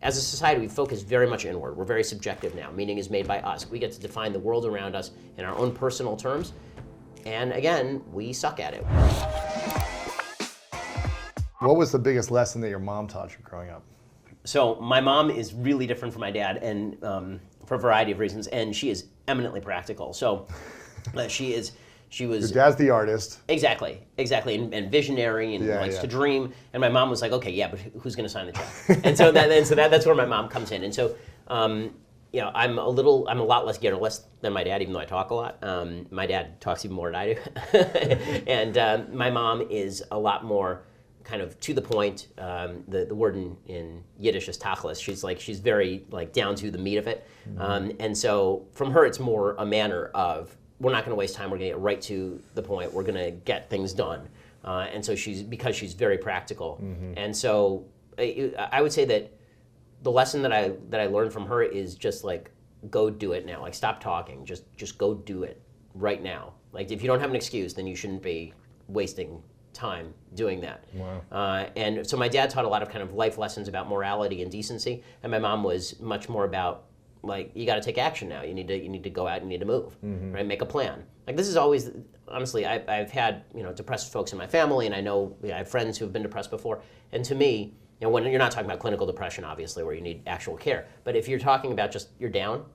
as a society, we focus very much inward. We're very subjective now. Meaning is made by us. We get to define the world around us in our own personal terms. And again, we suck at it. What was the biggest lesson that your mom taught you growing up? So my mom is really different from my dad, and for a variety of reasons, and she is eminently practical. So she was. Your dad's the artist. Exactly, and visionary, and likes to dream. And my mom was like, okay, yeah, but who's going to sign the check? And so that's where my mom comes in. And so, I'm a lot less garrulous than my dad, even though I talk a lot. My dad talks even more than I do, and my mom is a lot more kind of to the point. The word in Yiddish is tachlis. She's very down to the meat of it. And so from her, it's more a manner of, we're not going to waste time. We're going to get right to the point. We're going to get things done. And so because she's very practical. And so I would say that the lesson that I learned from her is just go do it now. Stop talking. Just go do it right now. If you don't have an excuse, then you shouldn't be wasting time doing that. Wow. And so my dad taught a lot of kind of life lessons about morality and decency, and my mom was much more about you got to take action now. You need to go out. You need to move. Right? Make a plan. This is always, honestly, I've had depressed folks in my family, and I know I have friends who have been depressed before. And to me, when you're not talking about clinical depression, obviously, where you need actual care, but if you're talking about just you're down,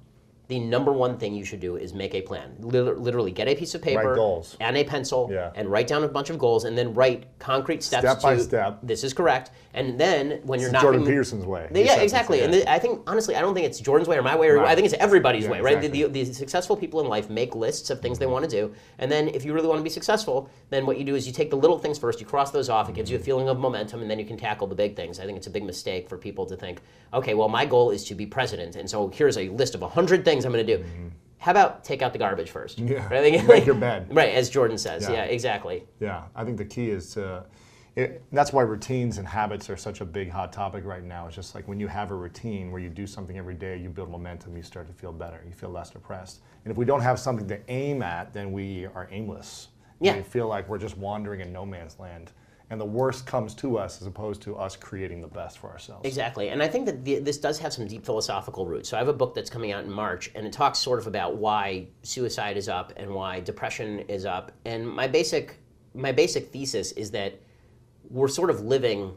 the number one thing you should do is make a plan. Literally get a piece of paper and a pencil and write down a bunch of goals, and then write concrete steps step by step. This is correct. And then when you're not Jordan Peterson's way. Yeah, exactly. And I think, honestly, I don't think it's Jordan's way or my way. I think it's everybody's way, right? Exactly. The successful people in life make lists of things they want to do. And then if you really want to be successful, then what you do is you take the little things first, you cross those off, it gives you a feeling of momentum, and then you can tackle the big things. I think it's a big mistake for people to think, okay, well, my goal is to be president, and so here's a list of 100 things I'm going to do. How about take out the garbage first? Yeah, right? Make your bed. Right, as Jordan says. Yeah, exactly. Yeah, I think the key is that's why routines and habits are such a big hot topic right now. It's just when you have a routine where you do something every day, you build momentum, you start to feel better, you feel less depressed. And if we don't have something to aim at, then we are aimless. Yeah. We feel like we're just wandering in no man's land. And the worst comes to us as opposed to us creating the best for ourselves. Exactly, and I think that this does have some deep philosophical roots. So I have a book that's coming out in March, and it talks sort of about why suicide is up and why depression is up. And my basic thesis is that we're sort of living.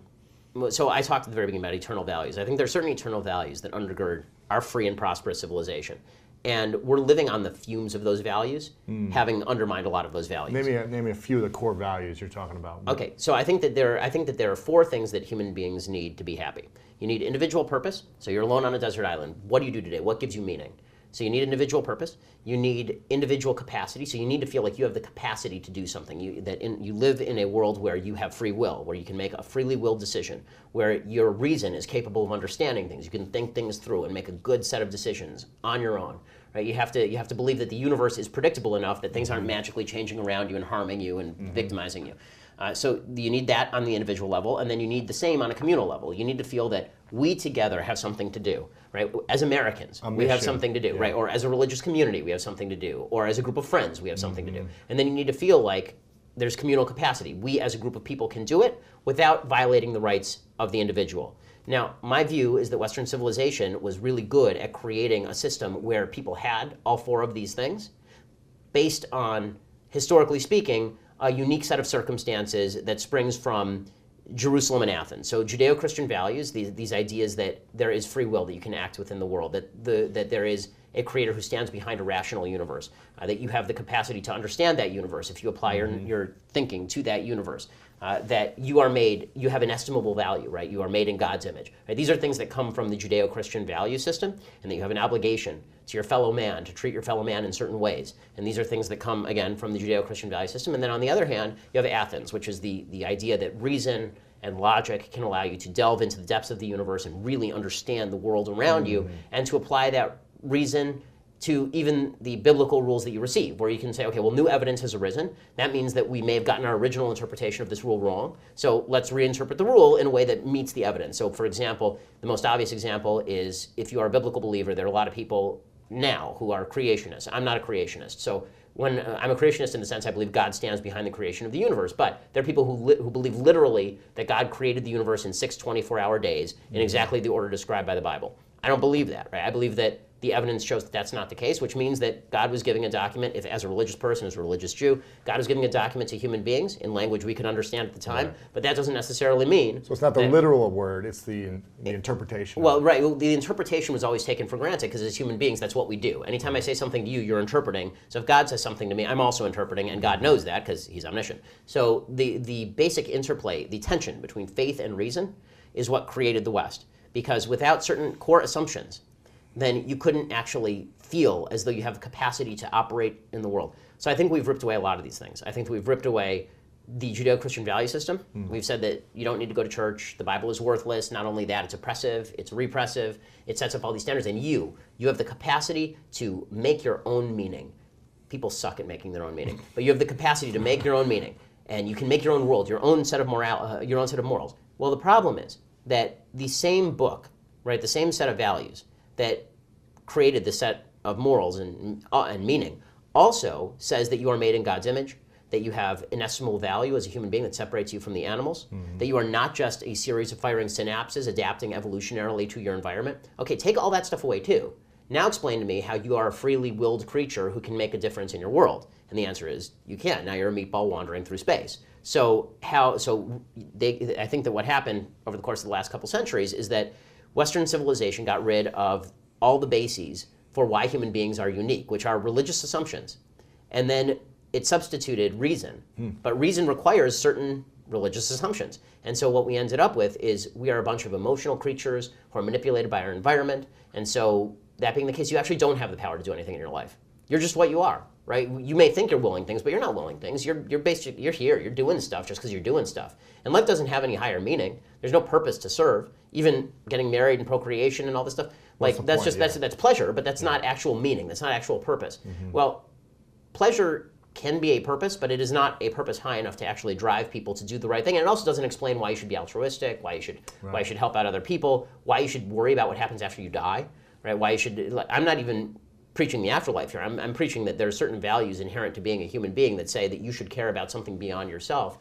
So I talked at the very beginning about eternal values. I think there are certain eternal values that undergird our free and prosperous civilization. And we're living on the fumes of those values, having undermined a lot of those values. Name me a few of the core values you're talking about. Okay, so I think that there are four things that human beings need to be happy. You need individual purpose. So you're alone on a desert island. What do you do today? What gives you meaning? So you need individual purpose. You need individual capacity. So you need to feel like you have the capacity to do something. You live in a world where you have free will, where you can make a freely willed decision, where your reason is capable of understanding things. You can think things through and make a good set of decisions on your own. Right? You have to believe that the universe is predictable enough that things aren't magically changing around you and harming you and victimizing you. So you need that on the individual level, and then you need the same on a communal level. You need to feel that we together have something to do, right? As Americans, we have something to do, right? Or as a religious community, we have something to do. Or as a group of friends, we have something to do. And then you need to feel like there's communal capacity. We as a group of people can do it without violating the rights of the individual. Now, my view is that Western civilization was really good at creating a system where people had all four of these things based on, historically speaking, a unique set of circumstances that springs from Jerusalem and Athens. So Judeo-Christian values, these ideas that there is free will, that you can act within the world, that there is a creator who stands behind a rational universe, that you have the capacity to understand that universe if you apply your thinking to that universe, that you have an estimable value, right? You are made in God's image. Right? These are things that come from the Judeo-Christian value system, and that you have an obligation to your fellow man, to treat your fellow man in certain ways. And these are things that come, again, from the Judeo-Christian value system. And then on the other hand, you have Athens, which is the idea that reason and logic can allow you to delve into the depths of the universe and really understand the world around you, and to apply that reason to even the biblical rules that you receive, where you can say, okay, well, new evidence has arisen. That means that we may have gotten our original interpretation of this rule wrong. So let's reinterpret the rule in a way that meets the evidence. So for example, the most obvious example is if you are a biblical believer, there are a lot of people now who are creationists. I'm not a creationist. So when I'm a creationist in the sense I believe God stands behind the creation of the universe, but there are people who believe literally that God created the universe in 6 24-hour days in exactly the order described by the Bible. I don't believe that, right? I believe that the evidence shows that that's not the case, which means that God was giving a document, if as a religious person, as a religious Jew, God was giving a document to human beings in language we could understand at the time, right. But that doesn't necessarily mean... So it's not the literal word, it's the interpretation. Well, right, well, the interpretation was always taken for granted because as human beings, that's what we do. Anytime I say something to you, you're interpreting. So if God says something to me, I'm also interpreting, and God knows that because he's omniscient. So the basic interplay, the tension between faith and reason is what created the West. Because without certain core assumptions, then you couldn't actually feel as though you have capacity to operate in the world. So I think we've ripped away a lot of these things. I think we've ripped away the Judeo-Christian value system. We've said that you don't need to go to church, the Bible is worthless, not only that, it's oppressive, it's repressive, it sets up all these standards, and you have the capacity to make your own meaning. People suck at making their own meaning, but you have the capacity to make your own meaning, and you can make your own world, your own set of morals. Well, the problem is that the same book, right, the same set of values that created the set of morals and meaning also says that you are made in God's image, that you have inestimable value as a human being that separates you from the animals, that you are not just a series of firing synapses adapting evolutionarily to your environment. Okay, take all that stuff away too. Now explain to me how you are a freely willed creature who can make a difference in your world. And the answer is you can't. Now you're a meatball wandering through space. So I think that what happened over the course of the last couple centuries is that Western civilization got rid of all the bases for why human beings are unique, which are religious assumptions. And then it substituted reason. But reason requires certain religious assumptions. And so what we ended up with is we are a bunch of emotional creatures who are manipulated by our environment. And so that being the case, you actually don't have the power to do anything in your life. You're just what you are, right? You may think you're willing things, but you're not willing things. You're here, you're doing stuff just because you're doing stuff. And life doesn't have any higher meaning. There's no purpose to serve. Even getting married and procreation and all this stuff, that's pleasure, but that's not actual meaning. That's not actual purpose. Well, pleasure can be a purpose, but it is not a purpose high enough to actually drive people to do the right thing. And it also doesn't explain why you should be altruistic, why you should help out other people, why you should worry about what happens after you die, right? Why you should. I'm not even preaching the afterlife here. I'm preaching that there are certain values inherent to being a human being that say that you should care about something beyond yourself.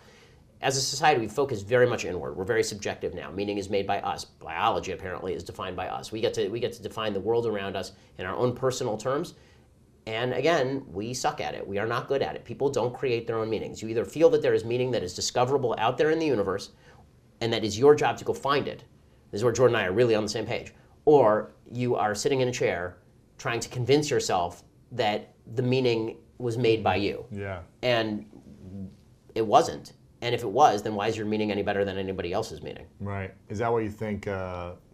As a society, we focus very much inward. We're very subjective now. Meaning is made by us. Biology, apparently, is defined by us. We get to define the world around us in our own personal terms. And again, we suck at it. We are not good at it. People don't create their own meanings. You either feel that there is meaning that is discoverable out there in the universe, and that is your job to go find it. This is where Jordan and I are really on the same page. Or you are sitting in a chair trying to convince yourself that the meaning was made by you. Yeah. And it wasn't. And if it was, then why is your meaning any better than anybody else's meaning? Right. Is that why you think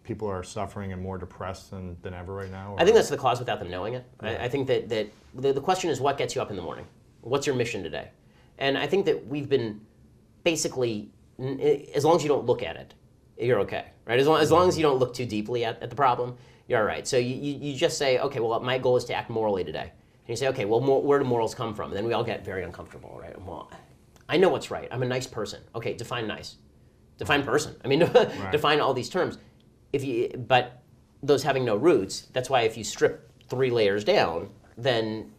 people are suffering and more depressed than ever right now? Or? I think that's the cause without them knowing it. Yeah. I think that the question is what gets you up in the morning? What's your mission today? And I think that we've been basically, as long as you don't look at it, you're okay, right? As long as you don't look too deeply at the problem, you're all right. So you just say, okay, well, my goal is to act morally today. And you say, okay, well, where do morals come from? And then we all get very uncomfortable, right? Well, I know what's right. I'm a nice person. Okay, define nice. Define person. I mean, right. Define all these terms. But those having no roots, that's why if you strip 3 layers down, then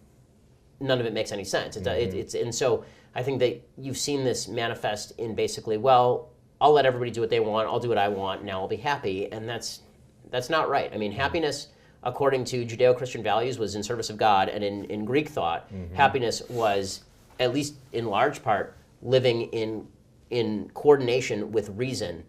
none of it makes any sense. And so I think that you've seen this manifest in basically, well, I'll let everybody do what they want, I'll do what I want, now I'll be happy, and that's not right. I mean, happiness, according to Judeo-Christian values, was in service of God, and in Greek thought, happiness was, at least in large part, living in coordination with reason.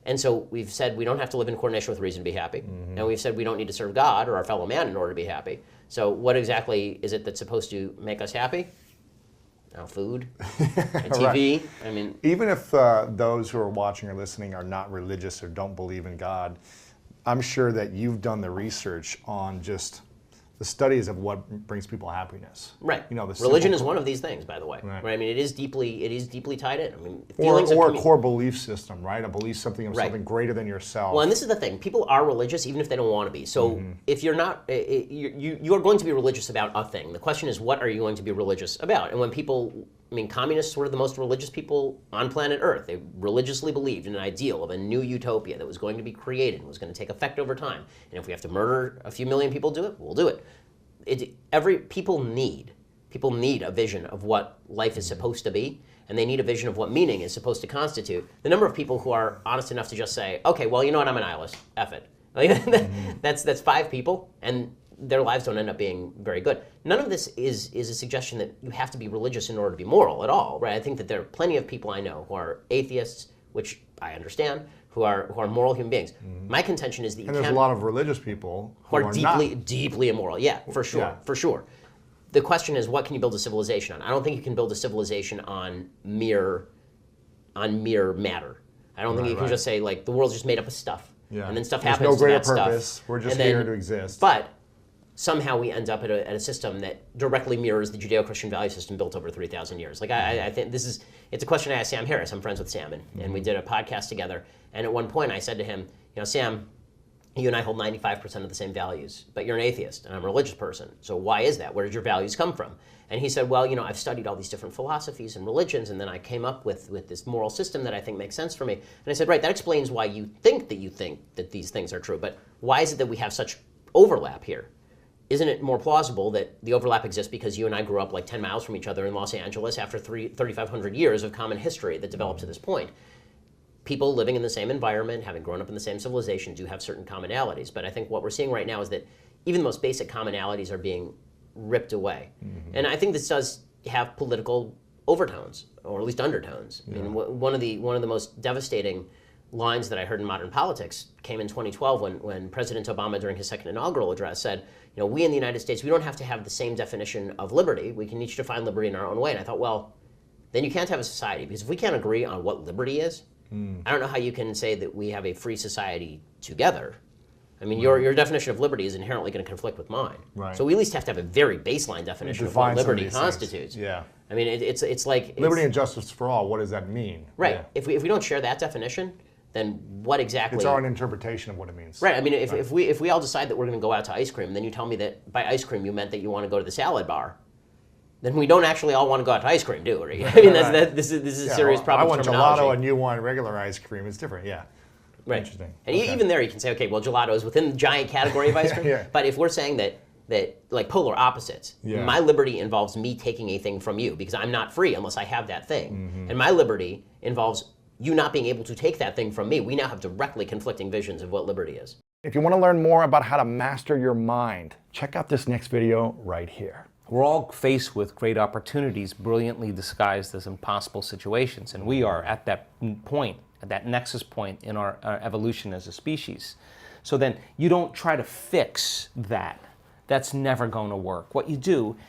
And so we've said we don't have to live in coordination with reason to be happy. And we've said we don't need to serve God or our fellow man in order to be happy. So what exactly is it that's supposed to make us happy? Food, and TV. Right. I mean, even if those who are watching or listening are not religious or don't believe in God, I'm sure that you've done the research on just the studies of what brings people happiness. Right. You know, religion is one of these things, by the way. Right. I mean, it is deeply tied in. I mean, or a core belief system, right? A belief something greater than yourself. Well, and this is the thing: people are religious even if they don't want to be. So if you're not, you are going to be religious about a thing. The question is, what are you going to be religious about? And when people, I mean, communists were the most religious people on planet Earth. They religiously believed in an ideal of a new utopia that was going to be created and was going to take effect over time. And if we have to murder a few million people to do it, we'll do it. people need a vision of what life is supposed to be, and they need a vision of what meaning is supposed to constitute. The number of people who are honest enough to just say, okay, well, you know what, I'm a nihilist, F it. That's 5 people, and their lives don't end up being very good. None of this is a suggestion that you have to be religious in order to be moral at all, right? I think that there are plenty of people I know who are atheists, which I understand, who are moral human beings. My contention is that and there's a lot of religious people who are deeply immoral. Yeah, for sure. The question is, what can you build a civilization on? I don't think you can build a civilization on mere matter. I don't think you can just say, like, the world's just made up of stuff. Yeah. And then stuff happens no greater to that purpose. Stuff. We're just here to exist. But somehow we end up at a system that directly mirrors the Judeo-Christian value system built over 3,000 years. Like, I think it's a question I asked Sam Harris. I'm friends with Sam, and we did a podcast together. And at one point I said to him, you know, Sam, you and I hold 95% of the same values, but you're an atheist, and I'm a religious person. So why is that? Where did your values come from? And he said, well, you know, I've studied all these different philosophies and religions, and then I came up with this moral system that I think makes sense for me. And I said, right, that explains why you think that these things are true, but why is it that we have such overlap here? Isn't it more plausible that the overlap exists because you and I grew up like 10 miles from each other in Los Angeles after 3,500 years of common history that developed to this point? People living in the same environment, having grown up in the same civilization, do have certain commonalities. But I think what we're seeing right now is that even the most basic commonalities are being ripped away. And I think this does have political overtones, or at least undertones. Yeah. I mean, one of the most devastating lines that I heard in modern politics came in 2012 when President Obama, during his second inaugural address, said, you know, we in the United States, we don't have to have the same definition of liberty. We can each define liberty in our own way. And I thought, well, then you can't have a society, because if we can't agree on what liberty is, I don't know how you can say that we have a free society together. I mean, your definition of liberty is inherently going to conflict with mine. Right. So we at least have to have a very baseline definition of what liberty constitutes. Yeah. I mean, it's like... Liberty and justice for all, what does that mean? Right. Yeah. If we don't share that definition, then what exactly... It's our own interpretation of what it means. Right. I mean, if we all decide that we're going to go out to ice cream, and then you tell me that by ice cream you meant that you want to go to the salad bar, then we don't actually all want to go out to ice cream, do we? I mean, this is a serious problem. I want gelato and you want regular ice cream. It's different, yeah. Right. Interesting. And even there you can say, okay, well, gelato is within the giant category of ice cream. Yeah. But if we're saying that like polar opposites, my liberty involves me taking a thing from you because I'm not free unless I have that thing. And my liberty involves you not being able to take that thing from me. We now have directly conflicting visions of what liberty is. If you want to learn more about how to master your mind, check out this next video right here. We're all faced with great opportunities brilliantly disguised as impossible situations, and we are at that point, at that nexus point in our evolution as a species. So then you don't try to fix that. That's never going to work. What you do